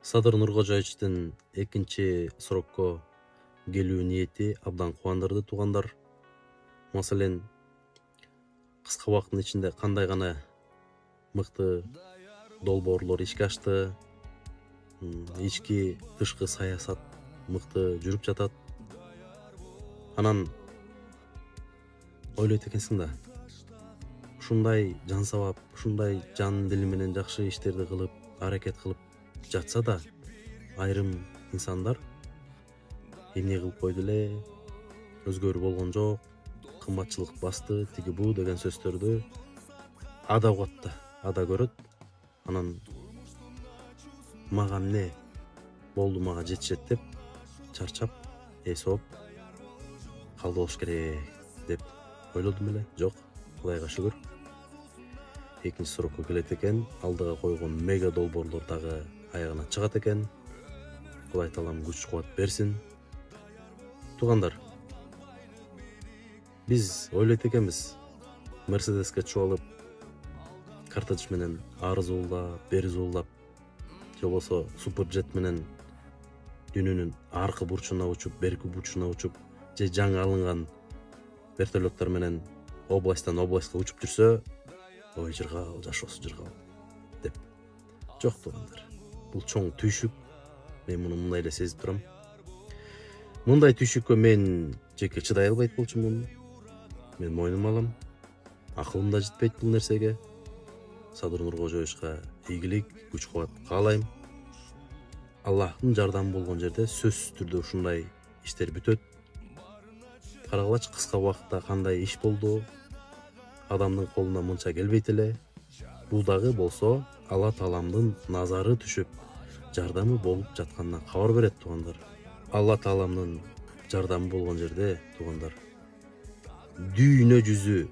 Садыр Нуркожоевичтин экинчи срокко келүү ниети абдан кубандырды туугандар. Маселен, кыска убакыттын ичинде кандай гана мыкты долбоорлор ишке ашты, ички тышкы саясат мыкты жүрүп жатат. Анан ойлойт экенсиң да, ушундай жан сабап, ушундай жан дили менен жакшы иштерди кылып, аракет кылып жатса да, айрым инсандар эмне кылып койду эле, өзгөрүү болгон жок, кымбатчылык басты, тиги бу деген сөздөрдү ада угат да, ада көрөт. Анан мага эмне болду, мага жетишет деп чарчап, эсоп калды болуш керек деп ойлодум эле. Жок, Кудайга шүгүр. Экинчи срокко келет экен, алдыга койгон мега долбоорлор дагы аягына чыгат экен. Кудай таалам күч кубат берсин. Туугандар, биз ойлойт экенбиз, Мерседеске чуп алып, картедж менен ары зуулдап, бери зуулдап, же болбосо суперджет менен дүйнөнүн аркы бурчуна учуп, берки бурчуна учуп, же жаңы алынган вертолеттор менен областтан областка учуп жүрсө, ой жыргал, жашоосу жыргал деп. Жок туугандар, бул чоң түйшүк. Мен муну мындай эле сезип турам. Мындай түйшүккө мен жеке чыдай албайт болчумун. Мен мойнума алам. Акылым да жетпейт бул нерсеге. Садыр Нуркожоевичка ийгилик, күч кубат каалайм. Аллахтын жардамы болгон жерде сөзсүз түрдө ушундай иштер бүтөт. Карагылачы, кыска убакытта кандай иш болду. Адамдын колуна мынча келбейт эле. Бул дагы болсо Алла Тааламдын назары түшүп, жардамы болуп жатканынан кабар берет туугандар. Алла Тааламдын жардамы болгон жерде туугандар, дүйнө жүзү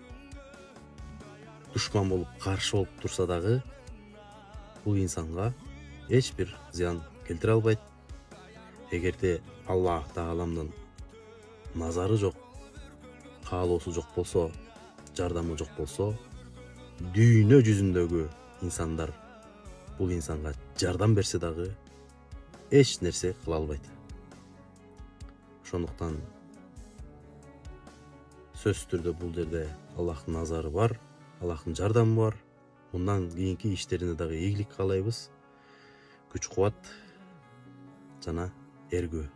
душман болуп, каршы болуп турса дагы, бул инсанга эч бир зыян келтире албайт. Эгерде Алла Тааламдын назары жок, каалоосу жок болсо, жардамы жок болсо, дүйнө жүзүндөгү инсандар бул инсанга жардам берсе дагы эч нерсе кыла албайт. Ошондуктан сөзсүз түрдө бул жерде Аллахтын назары бар, Аллахтын жардамы бар. Мындан кийинки иштерине дагы ийгилик каалайбыз. Күч кубат жана эргүү.